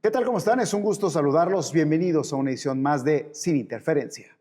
¿Qué tal? ¿Cómo están? Es un gusto saludarlos. Bienvenidos a una edición más de Sin Interferencia.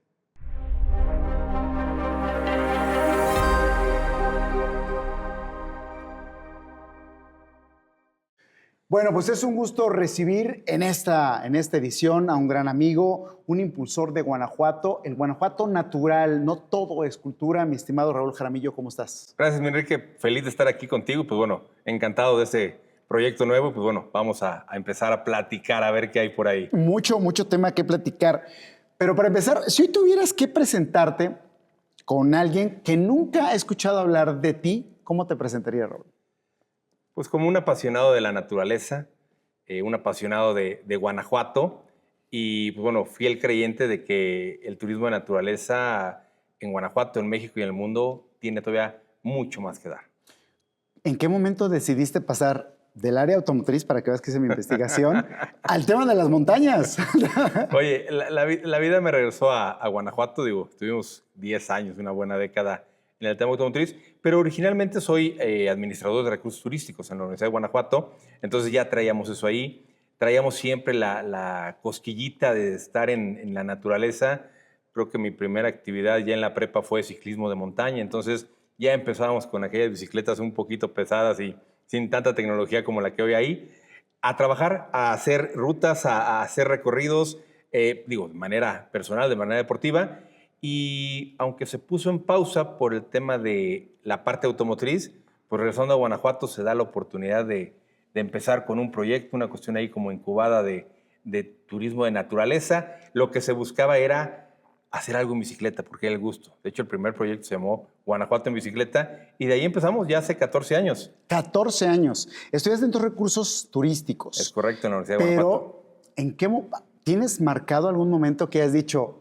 Bueno, pues es un gusto recibir en esta edición a un gran amigo, un impulsor de Guanajuato, el Guanajuato natural, no todo es cultura. Mi estimado Raúl Jaramillo, ¿cómo estás? Gracias, mi Enrique. Feliz de estar aquí contigo. Pues bueno, encantado de este proyecto nuevo. Pues bueno, vamos a empezar a platicar, a ver qué hay por ahí. Mucho tema que platicar. Pero para empezar, si hoy tuvieras que presentarte con alguien que nunca ha escuchado hablar de ti, ¿cómo te presentaría, Raúl? Pues como un apasionado de la naturaleza, un apasionado de Guanajuato y pues bueno, fiel creyente de que el turismo de naturaleza en Guanajuato, en México y en el mundo tiene todavía mucho más que dar. ¿En qué momento decidiste pasar del área automotriz, para que veas que hice mi investigación, al tema de las montañas? Oye, la vida me regresó a Guanajuato, digo, estuvimos 10 años, una buena década en el tema automotriz, pero originalmente soy administrador de recursos turísticos en la Universidad de Guanajuato, entonces ya traíamos eso ahí, traíamos siempre la cosquillita de estar en la naturaleza. Creo que mi primera actividad ya en la prepa fue ciclismo de montaña, entonces ya empezábamos con aquellas bicicletas un poquito pesadas y sin tanta tecnología como la que hoy hay, a trabajar, a hacer rutas, a hacer recorridos, digo, de manera personal, de manera deportiva. Y aunque se puso en pausa por el tema de la parte automotriz, pues regresando a Guanajuato se da la oportunidad de empezar con un proyecto, una cuestión ahí como incubada de turismo de naturaleza. Lo que se buscaba era hacer algo en bicicleta, porque era el gusto. De hecho, el primer proyecto se llamó Guanajuato en Bicicleta y de ahí empezamos ya hace 14 años. 14 años. Estudiaste en tus recursos turísticos. Es correcto, en la Universidad de Guanajuato. Pero, ¿tienes marcado algún momento que has dicho,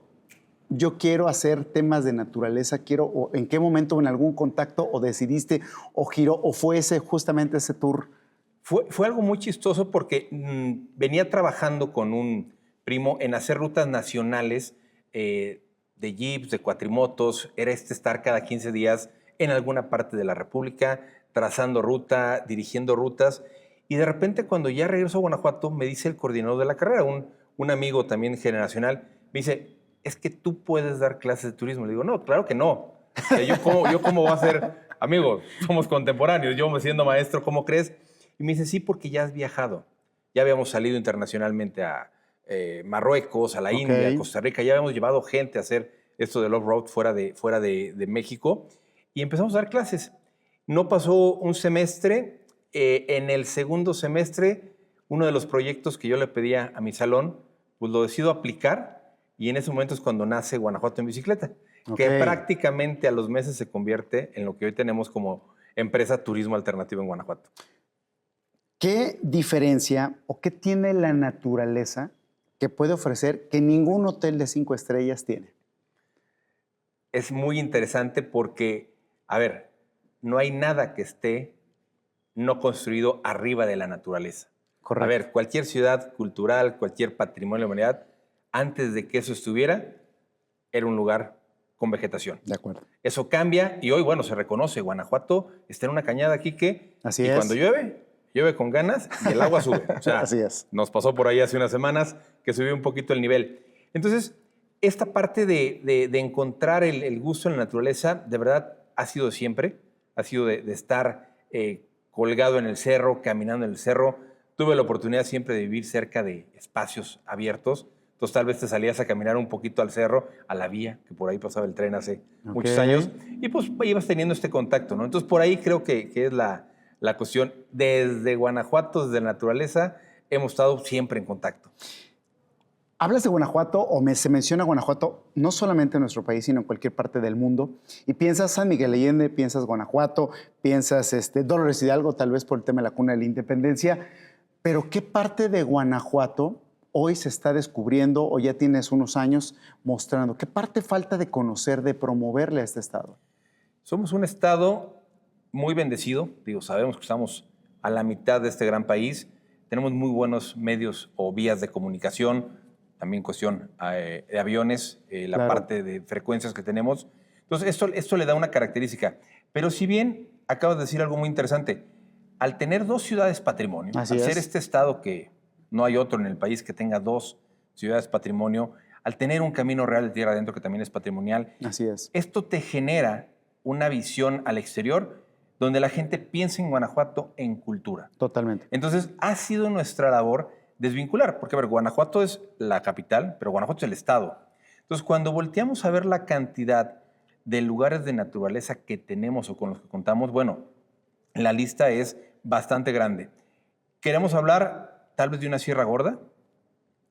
yo quiero hacer temas de naturaleza, o en qué momento, en algún contacto, o decidiste, o giró, o fue justamente ese tour? Fue algo muy chistoso porque venía trabajando con un primo en hacer rutas nacionales de jeeps, de cuatrimotos. Era estar cada 15 días en alguna parte de la República, trazando ruta, dirigiendo rutas. Y de repente, cuando ya regreso a Guanajuato, me dice el coordinador de la carrera, un amigo también generacional, me dice, es que tú puedes dar clases de turismo. Le digo, no, claro que no. O sea, ¿yo cómo voy a ser? Amigo, somos contemporáneos, yo siendo maestro, ¿cómo crees? Y me dice, sí, porque ya has viajado. Ya habíamos salido internacionalmente a Marruecos, a la India, a Costa Rica. Ya habíamos llevado gente a hacer esto del off-road fuera de México. Y empezamos a dar clases. No pasó un semestre. En el segundo semestre, uno de los proyectos que yo le pedía a mi salón, pues lo decido aplicar. Y en ese momento es cuando nace Guanajuato en Bicicleta, que prácticamente a los meses se convierte en lo que hoy tenemos como empresa Turismo Alternativo en Guanajuato. ¿Qué diferencia o qué tiene la naturaleza que puede ofrecer que ningún hotel de 5 estrellas tiene? Es muy interesante porque, a ver, no hay nada que esté no construido arriba de la naturaleza. Correcto. A ver, cualquier ciudad cultural, cualquier patrimonio de la humanidad, antes de que eso estuviera, era un lugar con vegetación. De acuerdo. Eso cambia y hoy, bueno, se reconoce. Guanajuato está en una cañada aquí que... Así es. Cuando llueve con ganas y el agua sube. O sea, así es. Nos pasó por ahí hace unas semanas que subió un poquito el nivel. Entonces, esta parte de encontrar el gusto en la naturaleza, de verdad, ha sido siempre. Ha sido de estar colgado en el cerro, caminando en el cerro. Tuve la oportunidad siempre de vivir cerca de espacios abiertos. Entonces tal vez te salías a caminar un poquito al cerro, a la vía, que por ahí pasaba el tren hace muchos años, y pues ibas teniendo este contacto, ¿no? Entonces por ahí creo que es la cuestión. Desde Guanajuato, desde la naturaleza, hemos estado siempre en contacto. Hablas de Guanajuato se menciona Guanajuato no solamente en nuestro país, sino en cualquier parte del mundo. Y piensas San Miguel Allende, piensas Guanajuato, piensas Dolores Hidalgo, tal vez por el tema de la cuna de la independencia. Pero ¿qué parte de Guanajuato hoy se está descubriendo o ya tienes unos años mostrando? ¿Qué parte falta de conocer, de promoverle a este estado? Somos un estado muy bendecido. Digo, sabemos que estamos a la mitad de este gran país. Tenemos muy buenos medios o vías de comunicación, también cuestión de aviones, la parte de frecuencias que tenemos. Entonces, esto le da una característica. Pero si bien acabas de decir algo muy interesante, al tener 2 ciudades patrimonio, al ser este estado que No hay otro en el país que tenga 2 ciudades patrimonio, al tener un camino real de tierra adentro que también es patrimonial. Así es. Esto te genera una visión al exterior donde la gente piensa en Guanajuato en cultura. Totalmente. Entonces, ha sido nuestra labor desvincular, porque a ver, Guanajuato es la capital, pero Guanajuato es el estado. Entonces, cuando volteamos a ver la cantidad de lugares de naturaleza que tenemos o con los que contamos, bueno, la lista es bastante grande. Queremos hablar tal vez de una Sierra Gorda,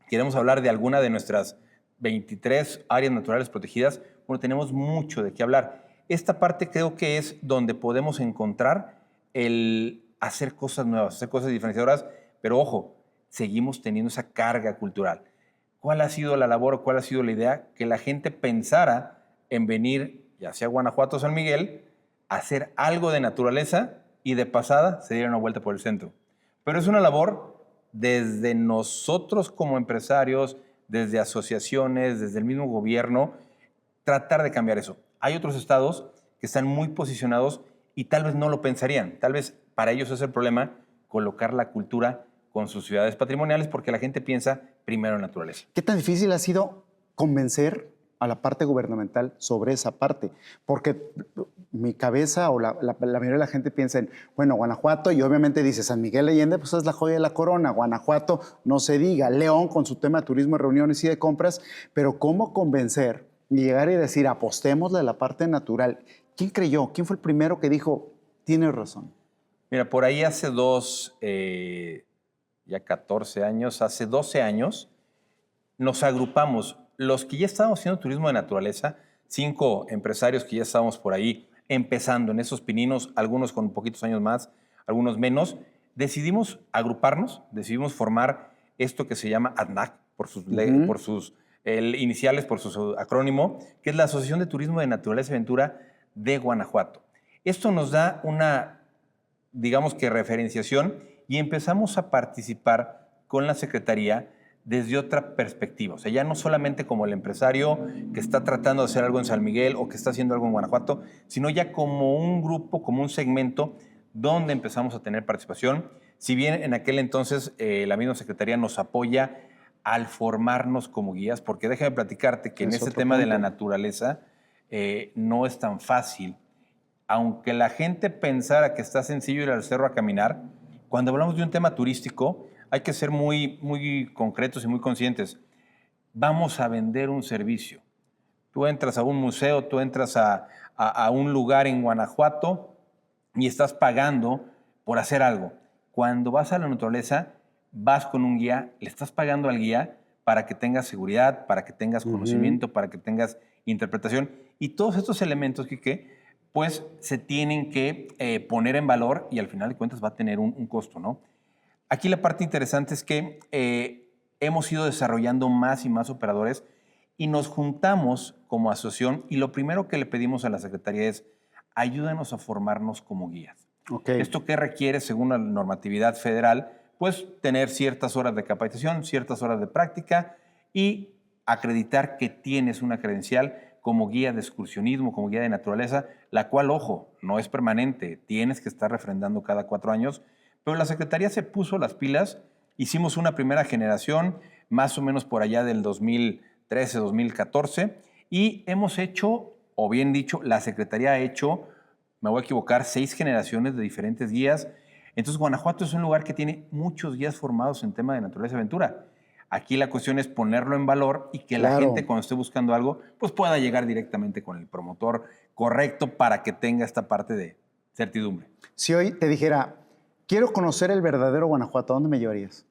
queremos hablar de alguna de nuestras 23 áreas naturales protegidas. Bueno, tenemos mucho de qué hablar. Esta parte creo que es donde podemos encontrar el hacer cosas nuevas, hacer cosas diferenciadoras, pero ojo, seguimos teniendo esa carga cultural. ¿Cuál ha sido la labor o cuál ha sido la idea? Que la gente pensara en venir, ya sea a Guanajuato o San Miguel, a hacer algo de naturaleza y de pasada se diera una vuelta por el centro. Pero es una labor desde nosotros como empresarios, desde asociaciones, desde el mismo gobierno, tratar de cambiar eso. Hay otros estados que están muy posicionados y tal vez no lo pensarían. Tal vez para ellos es el problema colocar la cultura con sus ciudades patrimoniales porque la gente piensa primero en naturaleza. ¿Qué tan difícil ha sido convencer a la parte gubernamental sobre esa parte? Porque mi cabeza o la mayoría de la gente piensa en, bueno, Guanajuato, y obviamente dice San Miguel Allende, pues es la joya de la corona. Guanajuato, no se diga. León con su tema de turismo, reuniones y de compras. Pero ¿cómo convencer y llegar y decir, apostémosle a la parte natural? ¿Quién creyó? ¿Quién fue el primero que dijo, tienes razón? Mira, por ahí hace ya 14 años, hace 12 años, nos agrupamos. Los que ya estábamos haciendo turismo de naturaleza, 5 empresarios que ya estábamos por ahí empezando en esos pininos, algunos con poquitos años más, algunos menos, decidimos agruparnos, decidimos formar esto que se llama ADNAC, por sus iniciales, por su acrónimo, que es la Asociación de Turismo de Naturaleza y Aventura de Guanajuato. Esto nos da una, digamos que referenciación y empezamos a participar con la Secretaría desde otra perspectiva. O sea, ya no solamente como el empresario que está tratando de hacer algo en San Miguel o que está haciendo algo en Guanajuato, sino ya como un grupo, como un segmento donde empezamos a tener participación. Si bien en aquel entonces la misma Secretaría nos apoya al formarnos como guías, porque déjame platicarte que en ese tema de la naturaleza no es tan fácil. Aunque la gente pensara que está sencillo ir al cerro a caminar, cuando hablamos de un tema turístico hay que ser muy, muy concretos y muy conscientes. Vamos a vender un servicio. Tú entras a un museo, tú entras a un lugar en Guanajuato y estás pagando por hacer algo. Cuando vas a la naturaleza, vas con un guía, le estás pagando al guía para que tengas seguridad, para que tengas conocimiento, para que tengas interpretación. Y todos estos elementos, Quique, pues se tienen que poner en valor y al final de cuentas va a tener un costo, ¿no? Aquí la parte interesante es que hemos ido desarrollando más y más operadores y nos juntamos como asociación y lo primero que le pedimos a la Secretaría es ayúdanos a formarnos como guías. Okay. ¿Esto qué requiere según la normatividad federal? Pues tener ciertas horas de capacitación, ciertas horas de práctica y acreditar que tienes una credencial como guía de excursionismo, como guía de naturaleza, la cual, ojo, no es permanente, tienes que estar refrendando cada 4 años, pero la Secretaría se puso las pilas, hicimos una primera generación, más o menos por allá del 2013, 2014, y hemos hecho, o bien dicho, la Secretaría ha hecho, me voy a equivocar, 6 generaciones de diferentes guías. Entonces, Guanajuato es un lugar que tiene muchos guías formados en tema de naturaleza y aventura. Aquí la cuestión es ponerlo en valor y que la gente cuando esté buscando algo, pues pueda llegar directamente con el promotor correcto para que tenga esta parte de certidumbre. Si hoy te dijera, quiero conocer el verdadero Guanajuato, ¿a dónde me llevarías?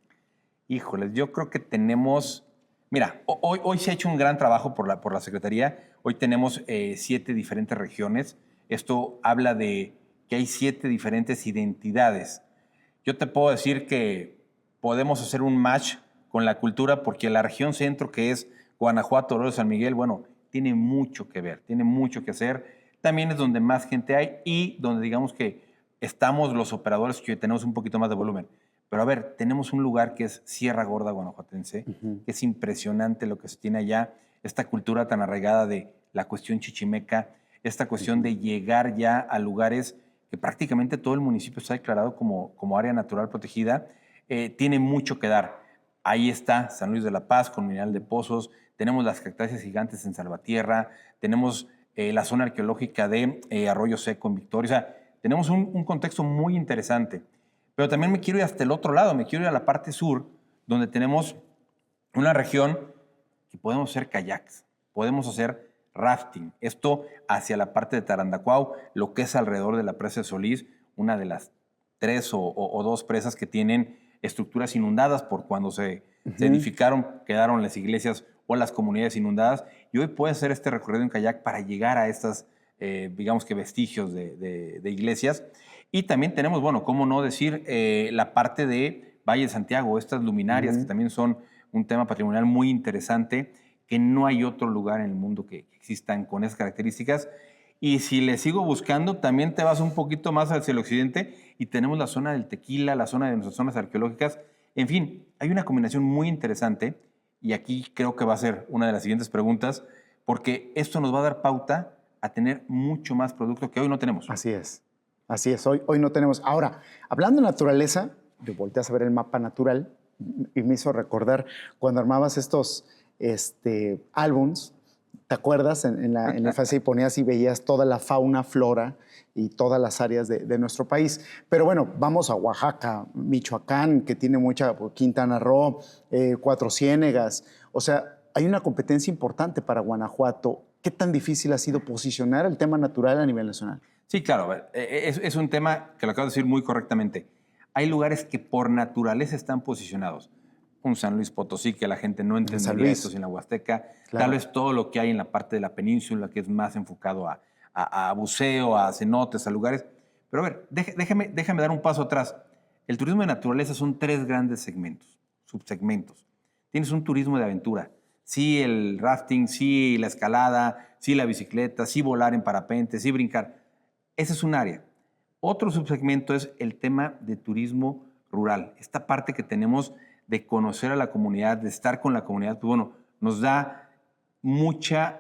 Híjoles, yo creo que tenemos... Mira, hoy se ha hecho un gran trabajo por la Secretaría. Hoy tenemos 7 diferentes regiones. Esto habla de que hay 7 diferentes identidades. Yo te puedo decir que podemos hacer un match con la cultura porque la región centro, que es Guanajuato, Oro de San Miguel, bueno, tiene mucho que ver, tiene mucho que hacer. También es donde más gente hay y donde digamos que estamos los operadores que tenemos un poquito más de volumen. Pero a ver, tenemos un lugar que es Sierra Gorda guanajuatense, que es impresionante lo que se tiene allá, esta cultura tan arraigada de la cuestión chichimeca, esta cuestión de llegar ya a lugares que prácticamente todo el municipio está declarado como área natural protegida, tiene mucho que dar. Ahí está San Luis de la Paz con Mineral de Pozos, tenemos las cactáceas gigantes en Salvatierra, tenemos la zona arqueológica de Arroyo Seco en Victoria. O sea, tenemos un contexto muy interesante. Pero también me quiero ir hasta el otro lado, me quiero ir a la parte sur, donde tenemos una región que podemos hacer kayaks, podemos hacer rafting. Esto hacia la parte de Tarandacuao, lo que es alrededor de la presa de Solís, una de las 3 o 2 presas que tienen estructuras inundadas por cuando se edificaron, quedaron las iglesias o las comunidades inundadas. Y hoy puedes hacer este recorrido en kayak para llegar a estas, digamos que vestigios de iglesias. Y también tenemos, bueno, cómo no decir, la parte de Valle de Santiago, estas luminarias que también son un tema patrimonial muy interesante, que no hay otro lugar en el mundo que existan con esas características. Y si le sigo buscando, también te vas un poquito más hacia el occidente y tenemos la zona del Tequila, la zona de nuestras zonas arqueológicas. En fin, hay una combinación muy interesante y aquí creo que va a ser una de las siguientes preguntas, porque esto nos va a dar pauta a tener mucho más producto que hoy no tenemos. Así es, hoy no tenemos. Ahora, hablando de naturaleza, yo volteas a ver el mapa natural y me hizo recordar cuando armabas estos álbums. ¿Te acuerdas? En el fase ponías y veías toda la fauna, flora y todas las áreas de nuestro país. Pero bueno, vamos a Oaxaca, Michoacán, que tiene mucha, Quintana Roo, Cuatro Ciénegas. O sea, hay una competencia importante para Guanajuato. ¿Qué tan difícil ha sido posicionar el tema natural a nivel nacional? Sí, claro. Es un tema que lo acabas de decir muy correctamente. Hay lugares que por naturaleza están posicionados. Un San Luis Potosí, que la gente no entendería esto sin la Huasteca. Claro. Tal vez todo lo que hay en la parte de la península, que es más enfocado a buceo, a cenotes, a lugares. Pero a ver, déjame dar un paso atrás. El turismo de naturaleza son 3 grandes segmentos, subsegmentos. Tienes un turismo de aventura. Sí el rafting, sí la escalada, sí la bicicleta, sí volar en parapente, sí brincar. Ese es un área. Otro subsegmento es el tema de turismo rural. Esta parte que tenemos de conocer a la comunidad, de estar con la comunidad, pues bueno, nos da muchos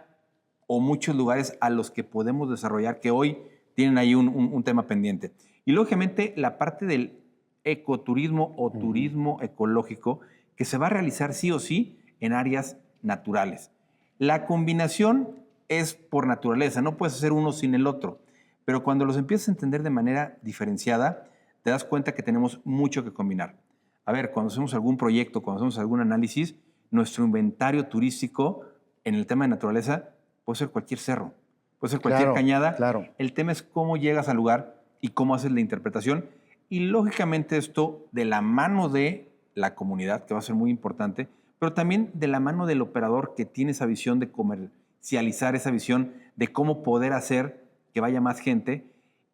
lugares a los que podemos desarrollar que hoy tienen ahí un tema pendiente. Y lógicamente la parte del ecoturismo o turismo ecológico que se va a realizar sí o sí en áreas naturales. La combinación es por naturaleza, no puedes hacer uno sin el otro, pero cuando los empiezas a entender de manera diferenciada, te das cuenta que tenemos mucho que combinar. A ver, cuando hacemos algún proyecto, cuando hacemos algún análisis, nuestro inventario turístico en el tema de naturaleza puede ser cualquier cerro, puede ser cualquier cañada. Claro. El tema es cómo llegas al lugar y cómo haces la interpretación. Y lógicamente esto de la mano de la comunidad, que va a ser muy importante, pero también de la mano del operador que tiene esa visión de comercializar, esa visión de cómo poder hacer que vaya más gente.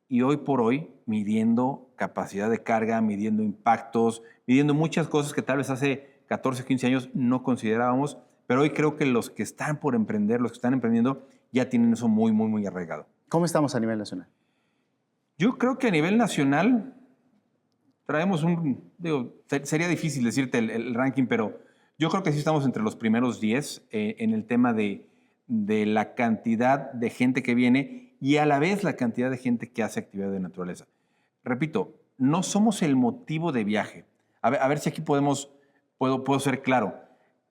Y hoy por hoy, midiendo capacidad de carga, midiendo impactos, midiendo muchas cosas que tal vez hace 14, 15 años no considerábamos, pero hoy creo que los que están por emprender, los que están emprendiendo, ya tienen eso muy, muy, muy arraigado. ¿Cómo estamos a nivel nacional? Yo creo que a nivel nacional traemos sería difícil decirte el ranking, pero yo creo que sí estamos entre los primeros 10 en el tema de la cantidad de gente que viene y a la vez la cantidad de gente que hace actividad de naturaleza. Repito, no somos el motivo de viaje. A ver si aquí puedo ser claro.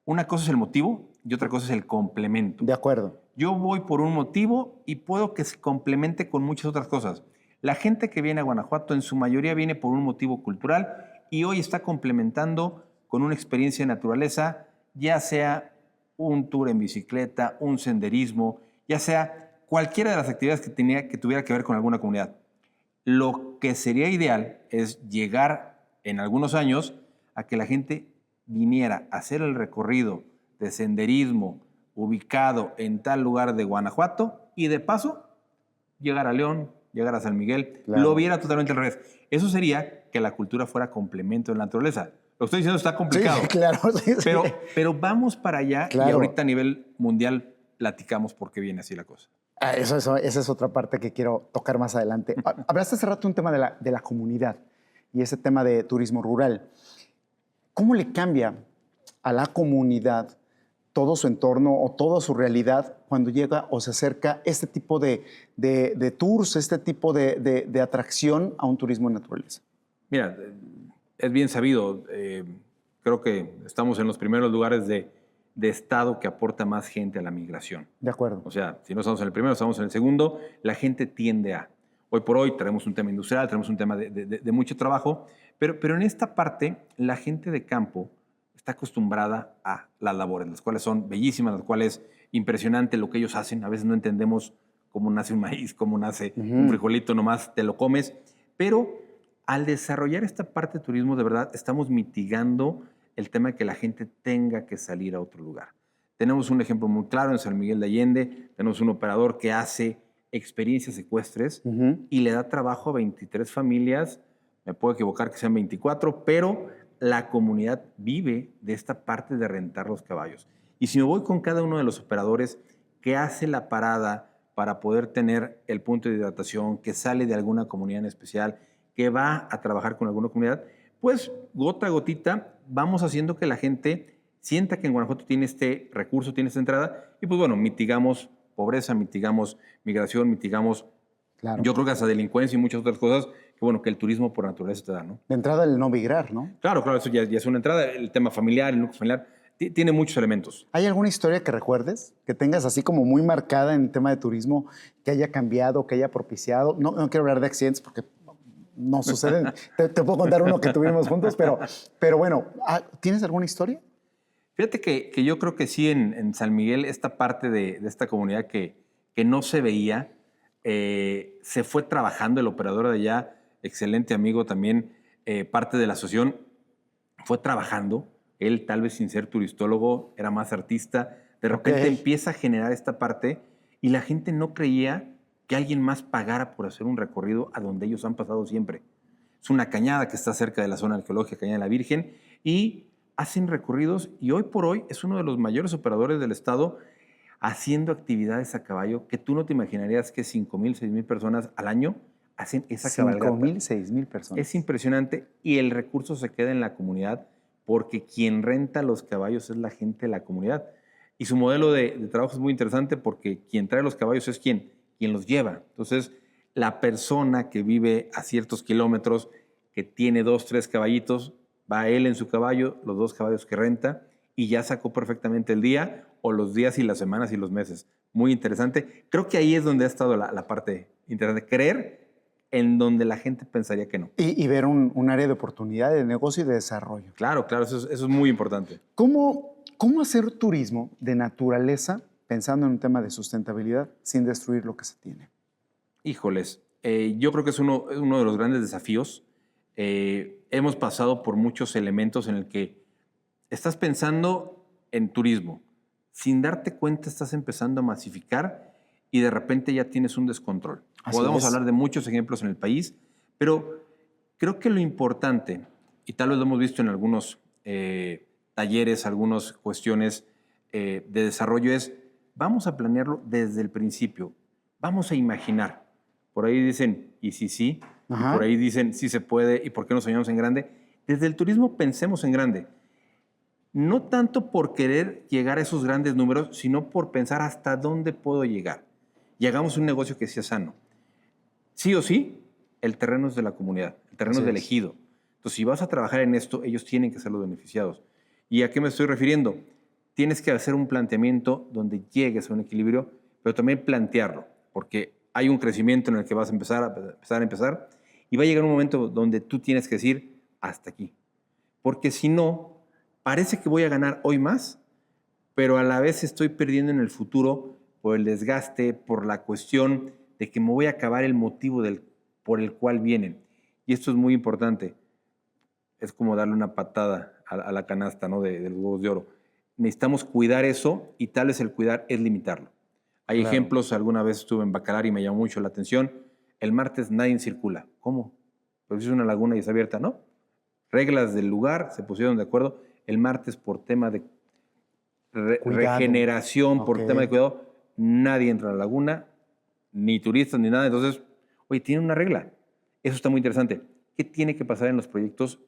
Una cosa es el motivo y otra cosa es el complemento. De acuerdo. Yo voy por un motivo y puedo que se complemente con muchas otras cosas. La gente que viene a Guanajuato en su mayoría viene por un motivo cultural y hoy está complementando con una experiencia de naturaleza, ya sea un tour en bicicleta, un senderismo, ya sea cualquiera de las actividades que tuviera que ver con alguna comunidad. Lo que sería ideal es llegar en algunos años a que la gente viniera a hacer el recorrido de senderismo ubicado en tal lugar de Guanajuato y de paso llegar a León, llegar a San Miguel, claro. Lo viera totalmente al revés. Eso sería que la cultura fuera complemento de la naturaleza. Lo que estoy diciendo está complicado. Sí, claro. Sí. Pero vamos para allá, claro. Y ahorita a nivel mundial platicamos por qué viene así la cosa. Esa es otra parte que quiero tocar más adelante. Hablaste hace rato un tema de la comunidad y ese tema de turismo rural. ¿Cómo le cambia a la comunidad todo su entorno o toda su realidad cuando llega o se acerca este tipo de tours, este tipo de atracción a un turismo de naturaleza? Mira, es bien sabido, creo creo que estamos en los primeros lugares de estado que aporta más gente a la migración. De acuerdo. O sea, si no estamos en el primero, estamos en el segundo, la gente tiende a. Hoy por hoy traemos un tema industrial, traemos un tema de mucho trabajo, pero en esta parte la gente de campo está acostumbrada a las labores, las cuales son bellísimas, las cuales impresionante lo que ellos hacen. A veces no entendemos cómo nace un maíz, cómo nace un frijolito, nomás te lo comes. Pero al desarrollar esta parte de turismo, de verdad, estamos mitigando el tema de que la gente tenga que salir a otro lugar. Tenemos un ejemplo muy claro en San Miguel de Allende. Tenemos un operador que hace experiencias ecuestres y le da trabajo a 23 familias. Me puedo equivocar que sean 24, pero la comunidad vive de esta parte de rentar los caballos. Y si me voy con cada uno de los operadores que hace la parada para poder tener el punto de hidratación, que sale de alguna comunidad en especial, que va a trabajar con alguna comunidad, pues gota a gotita vamos haciendo que la gente sienta que en Guanajuato tiene este recurso, tiene esta entrada, y pues bueno, mitigamos pobreza, mitigamos migración, mitigamos, Claro. yo creo que hasta delincuencia y muchas otras cosas que bueno, que el turismo por naturaleza te da, ¿no? De entrada, el no migrar, ¿no? Claro, eso ya es una entrada. El tema familiar, el núcleo familiar, tiene muchos elementos. ¿Hay alguna historia que recuerdes, que tengas así como muy marcada en el tema de turismo, que haya cambiado, que haya propiciado? No quiero hablar de accidentes porque no suceden. te puedo contar uno que tuvimos juntos, pero bueno, ¿tienes alguna historia? Fíjate que yo creo que sí, en San Miguel, esta parte de esta comunidad que no se veía, se fue trabajando. El operador de allá, excelente amigo también, parte de la asociación, fue trabajando. Él, tal vez sin ser turistólogo, era más artista. De repente empieza a generar esta parte y la gente no creía que alguien más pagara por hacer un recorrido a donde ellos han pasado siempre. Es una cañada que está cerca de la zona arqueológica, Cañada de la Virgen, y hacen recorridos, y hoy por hoy es uno de los mayores operadores del estado haciendo actividades a caballo que tú no te imaginarías que 5,000, 6,000 personas al año hacen esa cabalgata. 5,000, 6,000 personas. Es impresionante, y el recurso se queda en la comunidad porque quien renta los caballos es la gente de la comunidad. Y su modelo de trabajo es muy interesante porque quien trae los caballos es quien los lleva. Entonces, la persona que vive a ciertos kilómetros, que tiene 2, 3 caballitos, va él en su caballo, los 2 caballos que renta, y ya sacó perfectamente el día, o los días y las semanas y los meses. Muy interesante. Creo que ahí es donde ha estado la parte interesante. Creer en donde la gente pensaría que no. Y ver un área de oportunidad, de negocio y de desarrollo. Claro, eso es muy importante. ¿Cómo hacer turismo de naturaleza pensando en un tema de sustentabilidad sin destruir lo que se tiene? Híjoles, yo creo que es uno de los grandes desafíos. Hemos pasado por muchos elementos en el que estás pensando en turismo. Sin darte cuenta estás empezando a masificar y de repente ya tienes un descontrol. Podemos hablar de muchos ejemplos en el país, pero creo que lo importante, y tal vez lo hemos visto en algunos talleres, algunas cuestiones de desarrollo, es vamos a planearlo desde el principio. Vamos a imaginar. Por ahí dicen, y sí, y por ahí dicen, sí se puede, y por qué no soñamos en grande. Desde el turismo pensemos en grande. No tanto por querer llegar a esos grandes números, sino por pensar hasta dónde puedo llegar. Y hagamos un negocio que sea sano. Sí o sí, el terreno es de la comunidad, el terreno es del ejido. Entonces, si vas a trabajar en esto, ellos tienen que ser los beneficiados. ¿Y a qué me estoy refiriendo? Tienes que hacer un planteamiento donde llegues a un equilibrio, pero también plantearlo, porque hay un crecimiento en el que vas a empezar, y va a llegar un momento donde tú tienes que decir, hasta aquí. Porque si no, parece que voy a ganar hoy más, pero a la vez estoy perdiendo en el futuro por el desgaste, por la cuestión de que me voy a acabar el motivo por el cual vienen. Y esto es muy importante. Es como darle una patada a la canasta, ¿no? de los huevos de oro. Necesitamos cuidar eso, y tal vez el cuidar es limitarlo. Hay ejemplos, alguna vez estuve en Bacalar y me llamó mucho la atención. El martes nadie circula. ¿Cómo? Pues es una laguna y está abierta, ¿no? Reglas del lugar, se pusieron de acuerdo. El martes, por tema de regeneración, por tema de cuidado, nadie entra a la laguna, ni turistas ni nada. Entonces, oye, tiene una regla. Eso está muy interesante. ¿Qué tiene que pasar en los proyectos?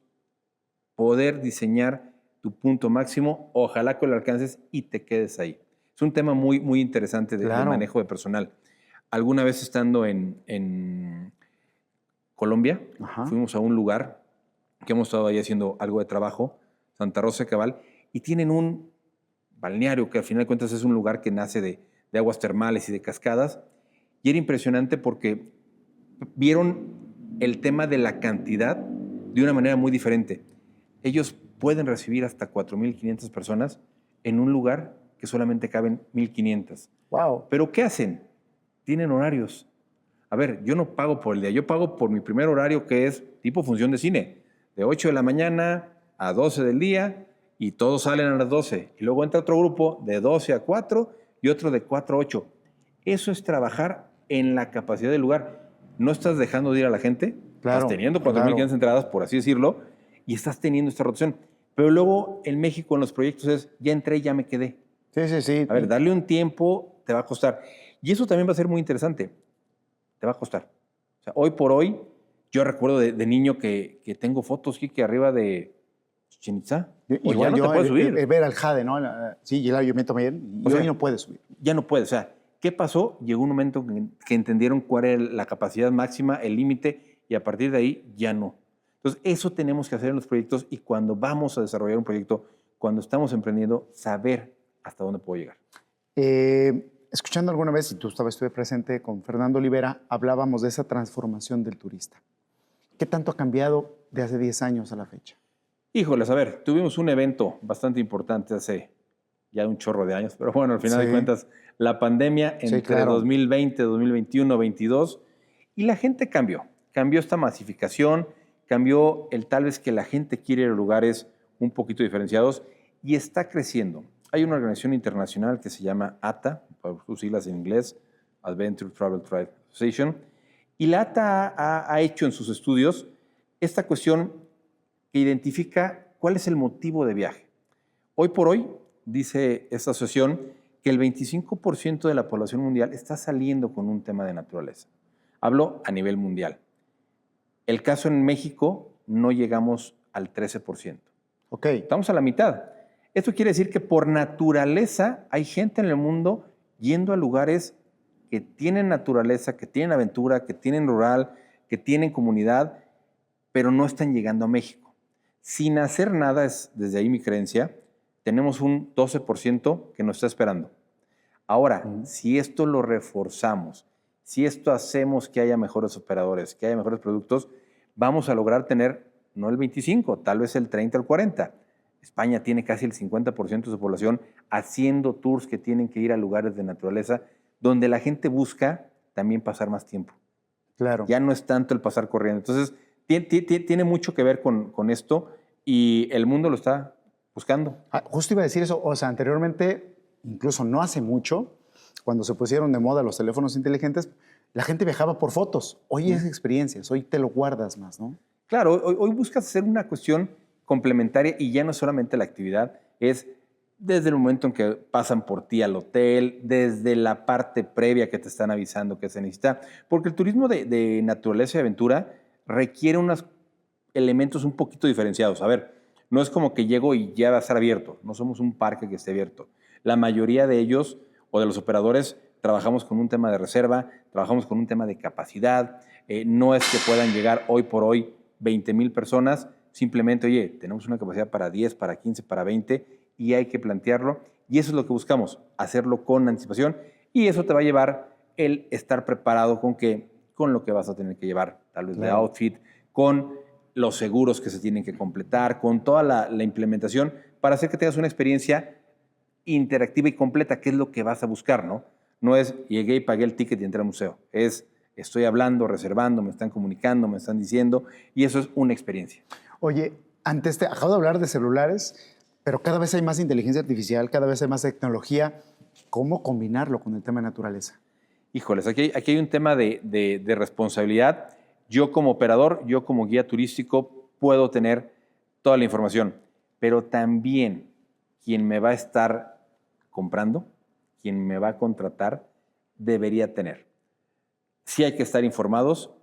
Poder diseñar tu punto máximo, ojalá que lo alcances y te quedes ahí. Es un tema muy, muy interesante de manejo de personal. Alguna vez estando en Colombia, fuimos a un lugar que hemos estado ahí haciendo algo de trabajo, Santa Rosa de Cabal, y tienen un balneario que al final de cuentas es un lugar que nace de aguas termales y de cascadas. Y era impresionante porque vieron el tema de la cantidad de una manera muy diferente. Ellos pueden recibir hasta 4,500 personas en un lugar que solamente caben 1,500. Wow. ¿Pero qué hacen? Tienen horarios. A ver, yo no pago por el día, yo pago por mi primer horario, que es tipo función de cine, de 8 de la mañana a 12 del día, y todos salen a las 12. Y luego entra otro grupo de 12 a 4 y otro de 4 a 8. Eso es trabajar en la capacidad del lugar. No estás dejando de ir a la gente, Claro, estás teniendo 4,500 entradas, por así decirlo, y estás teniendo esta rotación. Pero luego en México, en los proyectos es, ya entré, ya me quedé. Sí, sí, sí. A ver, darle un tiempo te va a costar. Y eso también va a ser muy interesante. Te va a costar. O sea, hoy por hoy, yo recuerdo de niño que tengo fotos, que arriba de Chichén Itzá. Hoy ya no te puedes subir. Ver al Jade, ¿no? Sí, yo me tomé bien, y hoy no puedes subir. Ya no puedes. O sea, ¿qué pasó? Llegó un momento que entendieron cuál era la capacidad máxima, el límite, y a partir de ahí ya no. Entonces, eso tenemos que hacer en los proyectos, y cuando vamos a desarrollar un proyecto, cuando estamos emprendiendo, saber hasta dónde puedo llegar. Escuchando alguna vez, y tú estuve presente con Fernando Olivera, hablábamos de esa transformación del turista. ¿Qué tanto ha cambiado de hace 10 años a la fecha? Híjoles, a ver, tuvimos un evento bastante importante hace ya un chorro de años, pero bueno, al final Sí. de cuentas, la pandemia entre claro. 2020, 2021, 2022, y la gente cambió esta masificación, cambió el tal vez que la gente quiere ir a lugares un poquito diferenciados, y está creciendo. Hay una organización internacional que se llama ATA, por sus siglas en inglés, Adventure Travel Trade Association, y la ATA ha hecho en sus estudios esta cuestión que identifica cuál es el motivo de viaje. Hoy por hoy, dice esta asociación, que el 25% de la población mundial está saliendo con un tema de naturaleza. Hablo a nivel mundial. El caso en México, no llegamos al 13%. Ok. Estamos a la mitad. Esto quiere decir que por naturaleza hay gente en el mundo yendo a lugares que tienen naturaleza, que tienen aventura, que tienen rural, que tienen comunidad, pero no están llegando a México. Sin hacer nada, es desde ahí mi creencia, tenemos un 12% que nos está esperando. Ahora, si esto lo reforzamos, si esto hacemos que haya mejores operadores, que haya mejores productos, vamos a lograr tener no el 25, tal vez el 30 o el 40. España tiene casi el 50% de su población haciendo tours que tienen que ir a lugares de naturaleza donde la gente busca también pasar más tiempo. Claro. Ya no es tanto el pasar corriendo. Entonces, tiene mucho que ver con esto, y el mundo lo está buscando. Justo iba a decir eso. O sea, anteriormente, incluso no hace mucho, cuando se pusieron de moda los teléfonos inteligentes, la gente viajaba por fotos. Hoy es experiencias, hoy te lo guardas más, ¿no? Claro, hoy buscas hacer una cuestión complementaria, y ya no solamente la actividad, es desde el momento en que pasan por ti al hotel, desde la parte previa que te están avisando que se necesita, porque el turismo de naturaleza y aventura requiere unos elementos un poquito diferenciados. A ver, no es como que llego y ya va a estar abierto, no somos un parque que esté abierto. La mayoría de ellos o de los operadores trabajamos con un tema de reserva, trabajamos con un tema de capacidad, no es que puedan llegar hoy por hoy 20,000 personas, simplemente, oye, tenemos una capacidad para 10, para 15, para 20, y hay que plantearlo, y eso es lo que buscamos, hacerlo con anticipación, y eso te va a llevar el estar preparado con lo que vas a tener que llevar, tal vez de outfit, con los seguros que se tienen que completar, con toda la implementación, para hacer que tengas una experiencia interactiva y completa, que es lo que vas a buscar, ¿no? No es llegué y pagué el ticket y entré al museo, es estoy hablando, reservando, me están comunicando, me están diciendo, y eso es una experiencia. Oye, acabo de hablar de celulares, pero cada vez hay más inteligencia artificial, cada vez hay más tecnología. ¿Cómo combinarlo con el tema de naturaleza? Híjoles, aquí hay un tema de responsabilidad. Yo como operador, yo como guía turístico, puedo tener toda la información, pero también quien me va a estar comprando, quien me va a contratar, debería tener. Sí hay que estar informados,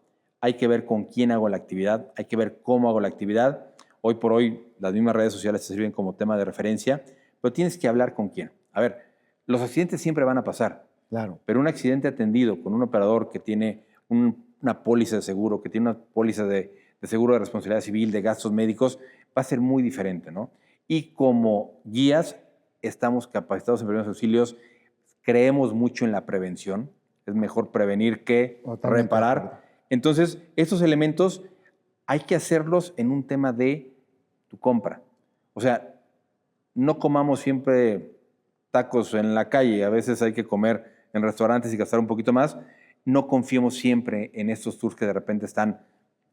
hay que ver con quién hago la actividad, hay que ver cómo hago la actividad. Hoy por hoy las mismas redes sociales te sirven como tema de referencia, pero tienes que hablar con quién. A ver, los accidentes siempre van a pasar. Claro. Pero un accidente atendido con un operador que tiene una póliza de seguro, que tiene una póliza de seguro de responsabilidad civil, de gastos médicos, va a ser muy diferente, ¿no? Y como guías estamos capacitados en primeros auxilios, creemos mucho en la prevención. Es mejor prevenir que Totalmente de reparar. acuerdo. Entonces, estos elementos hay que hacerlos en un tema de tu compra. O sea, no comamos siempre tacos en la calle. A veces hay que comer en restaurantes y gastar un poquito más. No confiemos siempre en estos tours que de repente están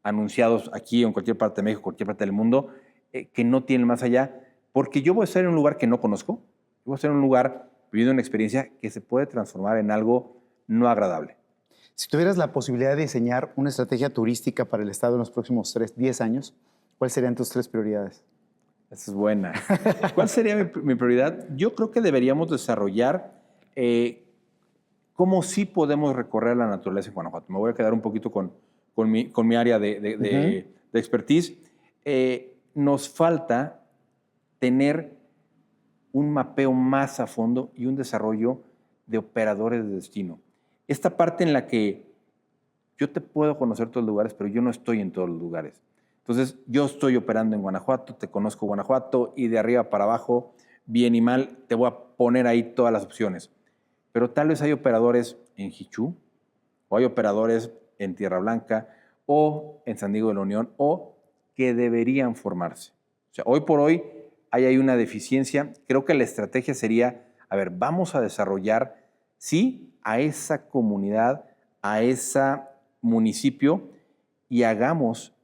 anunciados aquí o en cualquier parte de México, cualquier parte del mundo, que no tienen más allá. Porque yo voy a estar en un lugar que no conozco. Voy a estar en un lugar viviendo una experiencia que se puede transformar en algo no agradable. Si tuvieras la posibilidad de diseñar una estrategia turística para el Estado en los próximos 10 años, ¿cuáles serían tus 3 prioridades? Esa es buena. ¿Cuál sería mi prioridad? Yo creo que deberíamos desarrollar cómo sí podemos recorrer la naturaleza en Guanajuato. Me voy a quedar un poquito con mi área de expertise. Nos falta tener un mapeo más a fondo y un desarrollo de operadores de destino. Esta parte en la que yo te puedo conocer todos los lugares, pero yo no estoy en todos los lugares. Entonces, yo estoy operando en Guanajuato, te conozco Guanajuato y de arriba para abajo, bien y mal, te voy a poner ahí todas las opciones. Pero tal vez hay operadores en Jichú, o hay operadores en Tierra Blanca, o en San Diego de la Unión, o que deberían formarse. O sea, hoy por hoy hay una deficiencia. Creo que la estrategia sería, a ver, vamos a desarrollar, sí, a esa comunidad, a ese municipio y hagamos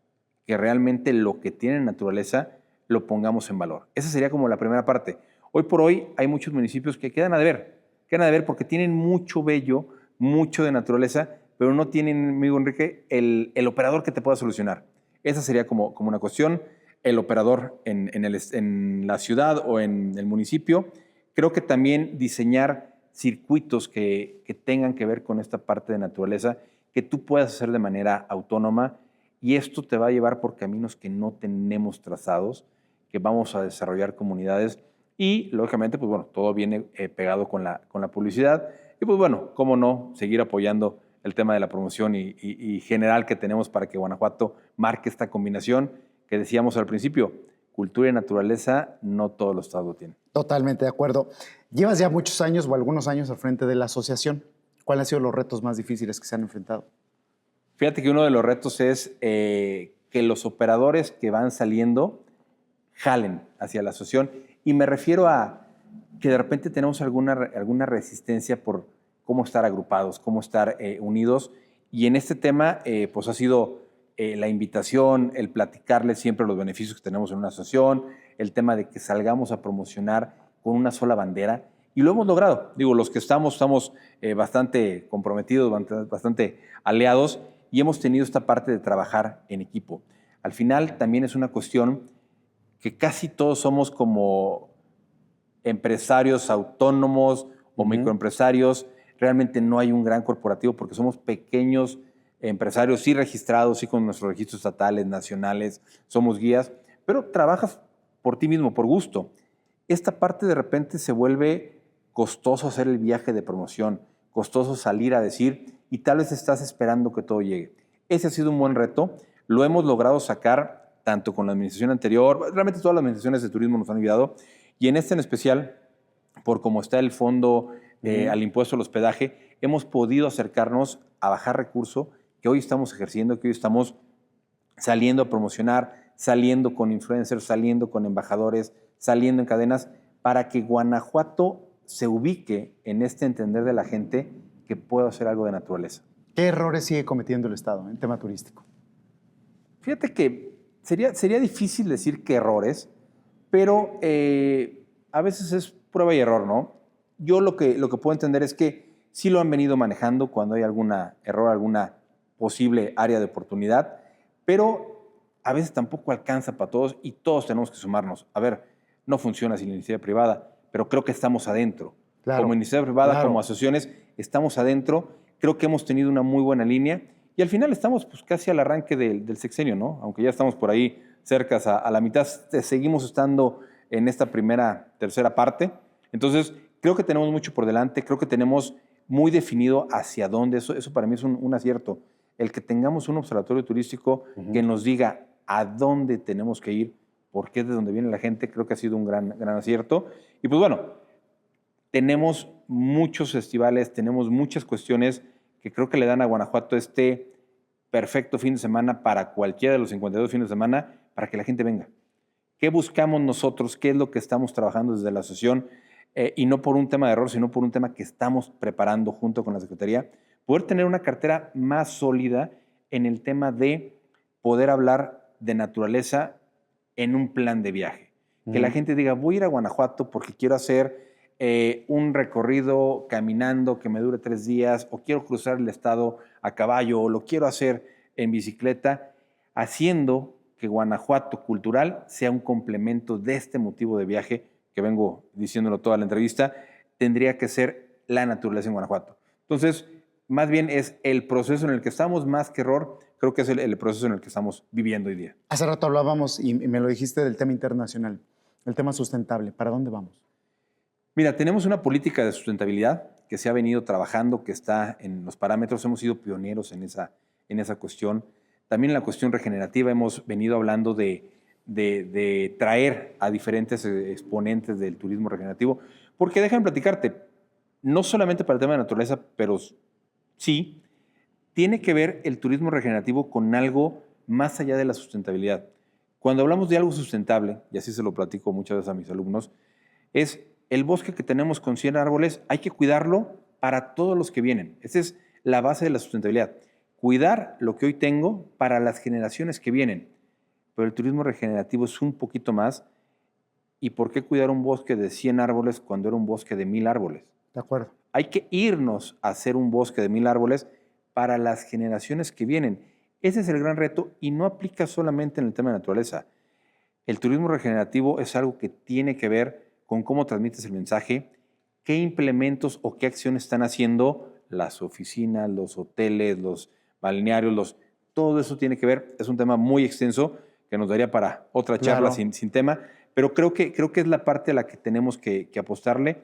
que realmente lo que tiene naturaleza lo pongamos en valor. Esa sería como la primera parte. Hoy por hoy hay muchos municipios que quedan a deber porque tienen mucho bello, mucho de naturaleza, pero no tienen, amigo Enrique, el operador que te pueda solucionar. Esa sería como una cuestión. El operador en la ciudad o en el municipio. Creo que también diseñar circuitos que tengan que ver con esta parte de naturaleza, que tú puedas hacer de manera autónoma, y esto te va a llevar por caminos que no tenemos trazados, que vamos a desarrollar comunidades y, lógicamente, pues bueno, todo viene pegado con la publicidad y, pues bueno, cómo no, seguir apoyando el tema de la promoción y general que tenemos para que Guanajuato marque esta combinación que decíamos al principio, cultura y naturaleza, no todos los estados lo tienen. Totalmente de acuerdo. Llevas ya muchos años o algunos años al frente de la asociación. ¿Cuáles han sido los retos más difíciles que se han enfrentado? Fíjate que uno de los retos es que los operadores que van saliendo jalen hacia la asociación. Y me refiero a que de repente tenemos alguna resistencia por cómo estar agrupados, cómo estar unidos. Y en este tema, pues ha sido la invitación, el platicarles siempre los beneficios que tenemos en una asociación, el tema de que salgamos a promocionar con una sola bandera. Y lo hemos logrado. Digo, los que estamos bastante comprometidos, bastante aliados, y hemos tenido esta parte de trabajar en equipo. Al final también es una cuestión que casi todos somos como empresarios autónomos o microempresarios. Realmente no hay un gran corporativo porque somos pequeños empresarios, sí registrados, sí con nuestros registros estatales, nacionales, somos guías, pero trabajas por ti mismo, por gusto. Esta parte de repente se vuelve costoso hacer el viaje de promoción, costoso salir a decir, y tal vez estás esperando que todo llegue. Ese ha sido un buen reto. Lo hemos logrado sacar tanto con la administración anterior, realmente todas las administraciones de turismo nos han ayudado, y en este en especial, por cómo está el fondo al impuesto al hospedaje, hemos podido acercarnos a bajar recurso que hoy estamos ejerciendo, que hoy estamos saliendo a promocionar, saliendo con influencers, saliendo con embajadores, saliendo en cadenas, para que Guanajuato se ubique en este entender de la gente que puede hacer algo de naturaleza. ¿Qué errores sigue cometiendo el Estado en tema turístico? Fíjate que sería difícil decir qué errores, pero a veces es prueba y error, ¿no? Yo lo que puedo entender es que sí lo han venido manejando cuando hay algún error, alguna posible área de oportunidad, pero a veces tampoco alcanza para todos y todos tenemos que sumarnos. A ver, no funciona sin la iniciativa privada, pero creo que estamos adentro. Claro, Como iniciativa privada, claro. como asociaciones, estamos adentro. Creo que hemos tenido una muy buena línea y al final estamos pues, casi al arranque del sexenio, ¿no? Aunque ya estamos por ahí cerca a la mitad, seguimos estando en esta tercera parte. Entonces, creo que tenemos mucho por delante, creo que tenemos muy definido hacia dónde. Eso para mí es un acierto. El que tengamos un observatorio turístico que nos diga a dónde tenemos que ir porque es de donde viene la gente, creo que ha sido un gran acierto. Y pues bueno, tenemos muchos festivales, tenemos muchas cuestiones que creo que le dan a Guanajuato este perfecto fin de semana para cualquiera de los 52 fines de semana para que la gente venga. ¿Qué buscamos nosotros? ¿Qué es lo que estamos trabajando desde la asociación? Y no por un tema de error, sino por un tema que estamos preparando junto con la Secretaría, poder tener una cartera más sólida en el tema de poder hablar de naturaleza en un plan de viaje. Que la gente diga, voy a ir a Guanajuato porque quiero hacer un recorrido caminando que me dure 3 días, o quiero cruzar el estado a caballo, o lo quiero hacer en bicicleta, haciendo que Guanajuato cultural sea un complemento de este motivo de viaje que vengo diciéndolo toda la entrevista, tendría que ser la naturaleza en Guanajuato. Entonces, más bien es el proceso en el que estamos, más que error, creo que es el proceso en el que estamos viviendo hoy día. Hace rato hablábamos y me lo dijiste del tema internacional, el tema sustentable. ¿Para dónde vamos? Mira, tenemos una política de sustentabilidad que se ha venido trabajando, que está en los parámetros, hemos sido pioneros en esa cuestión. También en la cuestión regenerativa hemos venido hablando de traer a diferentes exponentes del turismo regenerativo, porque déjame platicarte, no solamente para el tema de naturaleza, pero sí, tiene que ver el turismo regenerativo con algo más allá de la sustentabilidad. Cuando hablamos de algo sustentable, y así se lo platico muchas veces a mis alumnos, es el bosque que tenemos con 100 árboles, hay que cuidarlo para todos los que vienen. Esa es la base de la sustentabilidad. Cuidar lo que hoy tengo para las generaciones que vienen. Pero el turismo regenerativo es un poquito más. ¿Y por qué cuidar un bosque de 100 árboles cuando era un bosque de 1000 árboles? De acuerdo. Hay que irnos a hacer un bosque de 1000 árboles para las generaciones que vienen. Ese es el gran reto y no aplica solamente en el tema de naturaleza. El turismo regenerativo es algo que tiene que ver con cómo transmites el mensaje, qué implementos o qué acciones están haciendo las oficinas, los hoteles, los balnearios, todo eso tiene que ver. Es un tema muy extenso que nos daría para otra charla sin tema, pero creo que es la parte a la que tenemos que apostarle.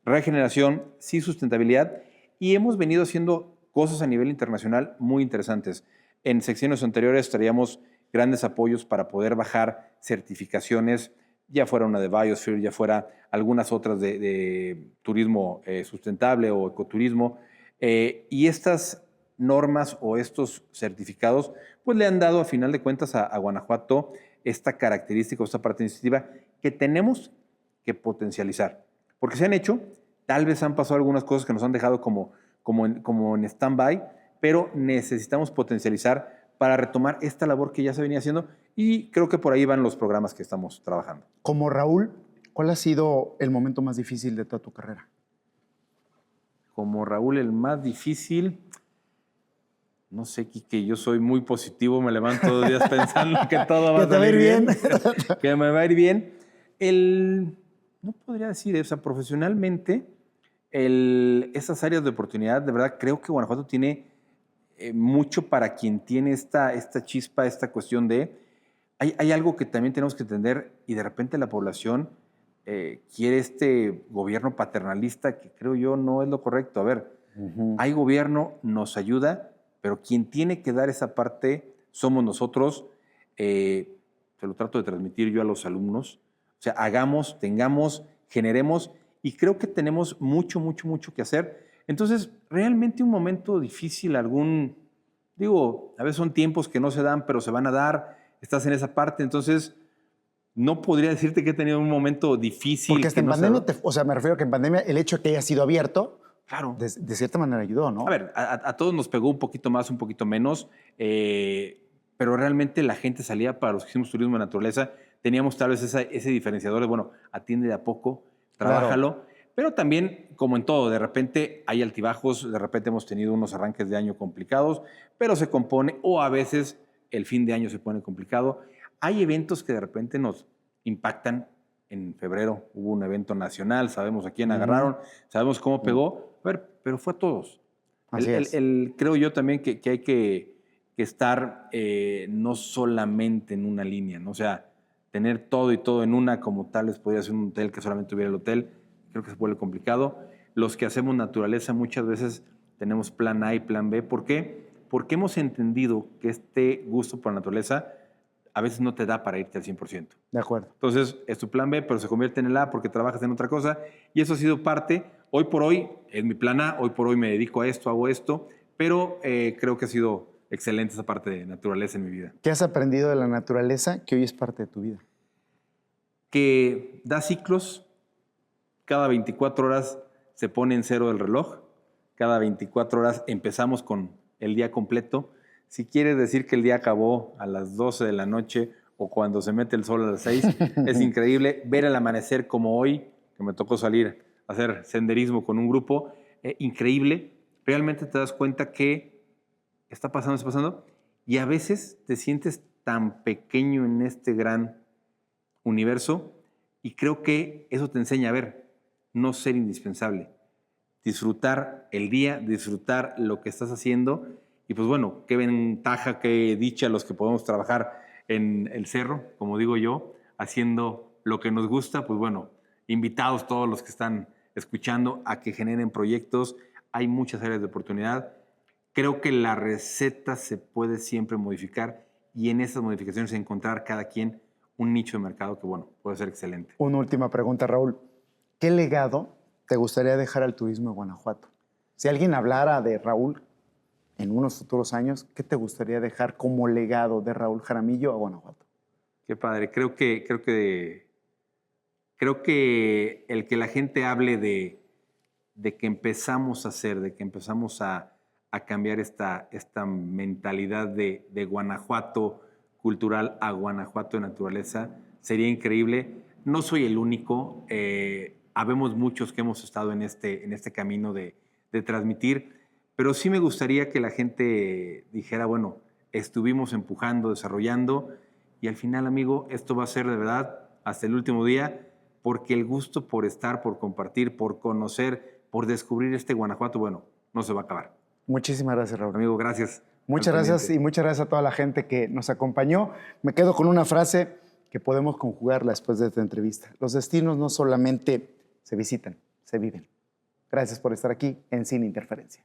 Regeneración, sí, sustentabilidad, y hemos venido haciendo cosas a nivel internacional muy interesantes. En secciones anteriores traíamos grandes apoyos para poder bajar certificaciones, ya fuera una de Biosphere, ya fuera algunas otras de turismo sustentable o ecoturismo, y estas normas o estos certificados pues le han dado a final de cuentas a Guanajuato esta característica o esta parte distintiva que tenemos que potencializar. Porque se han hecho, tal vez han pasado algunas cosas que nos han dejado como en stand-by, pero necesitamos potencializar para retomar esta labor que ya se venía haciendo, y creo que por ahí van los programas que estamos trabajando. Como Raúl, ¿cuál ha sido el momento más difícil de toda tu carrera? Como Raúl, el más difícil, no sé, Quique, yo soy muy positivo, me levanto todos los días pensando que todo va a salir bien, que me va a ir bien. No podría decir, o sea, profesionalmente, esas áreas de oportunidad, de verdad, creo que Guanajuato tiene mucho para quien tiene esta chispa, esta cuestión de... Hay algo que también tenemos que entender, y de repente la población quiere este gobierno paternalista que creo yo no es lo correcto. A ver, hay gobierno, nos ayuda, pero quien tiene que dar esa parte somos nosotros. Se lo trato de transmitir yo a los alumnos. O sea, hagamos, tengamos, generemos, y creo que tenemos mucho que hacer. Entonces, realmente un momento difícil, a veces son tiempos que no se dan, pero se van a dar, estás en esa parte, entonces no podría decirte que he tenido un momento difícil. Porque hasta en pandemia, o sea, me refiero a que en pandemia el hecho de que haya sido abierto, claro, de cierta manera ayudó, ¿no? A ver, a todos nos pegó un poquito más, un poquito menos, pero realmente la gente salía, para los que hicimos turismo de naturaleza, teníamos tal vez ese diferenciador de, bueno, atiende de a poco, trabájalo. Claro. Pero también, como en todo, de repente hay altibajos, de repente hemos tenido unos arranques de año complicados, pero se compone, o a veces el fin de año se pone complicado. Hay eventos que de repente nos impactan. En febrero hubo un evento nacional, sabemos a quién agarraron, sabemos cómo pegó, pero fue a todos. Creo yo también que hay que estar no solamente en una línea, ¿no? O sea, tener todo y todo en una, como tal vez podría ser un hotel que solamente hubiera el hotel, creo que se vuelve complicado. Los que hacemos naturaleza muchas veces tenemos plan A y plan B. ¿Por qué? Porque hemos entendido que este gusto por la naturaleza a veces no te da para irte al 100%. De acuerdo. Entonces, es tu plan B, pero se convierte en el A porque trabajas en otra cosa. Y eso ha sido parte, hoy por hoy, es mi plan A, hoy por hoy me dedico a esto, hago esto, pero creo que ha sido excelente esa parte de naturaleza en mi vida. ¿Qué has aprendido de la naturaleza que hoy es parte de tu vida? Que da ciclos, cada 24 horas se pone en cero el reloj, cada 24 horas empezamos con el día completo. Si quieres decir que el día acabó a las 12 de la noche o cuando se mete el sol a las 6, es increíble ver el amanecer como hoy, que me tocó salir a hacer senderismo con un grupo, increíble. Realmente te das cuenta que está pasando, y a veces te sientes tan pequeño en este gran universo, y creo que eso te enseña a ver, no ser indispensable, disfrutar el día, disfrutar lo que estás haciendo. Y pues bueno, qué ventaja, qué dicha los que podemos trabajar en el cerro, como digo yo, haciendo lo que nos gusta. Pues bueno, invitados todos los que están escuchando a que generen proyectos. Hay muchas áreas de oportunidad. Creo que la receta se puede siempre modificar y en esas modificaciones encontrar cada quien un nicho de mercado que, bueno, puede ser excelente. Una última pregunta, Raúl. ¿Qué legado te gustaría dejar al turismo de Guanajuato? Si alguien hablara de Raúl en unos futuros años, ¿qué te gustaría dejar como legado de Raúl Jaramillo a Guanajuato? Qué padre. Creo que el que la gente hable de que empezamos a hacer, de que empezamos a cambiar esta mentalidad de Guanajuato cultural a Guanajuato de naturaleza, sería increíble. No soy el único. Habemos muchos que hemos estado en este camino de transmitir, pero sí me gustaría que la gente dijera, bueno, estuvimos empujando, desarrollando, y al final, amigo, esto va a ser de verdad hasta el último día, porque el gusto por estar, por compartir, por conocer, por descubrir este Guanajuato, bueno, no se va a acabar. Muchísimas gracias, Raúl. Amigo, gracias. Muchas gracias y muchas gracias a toda la gente que nos acompañó. Me quedo con una frase que podemos conjugarla después de esta entrevista. Los destinos no solamente se visitan, se viven. Gracias por estar aquí en Sin Interferencia.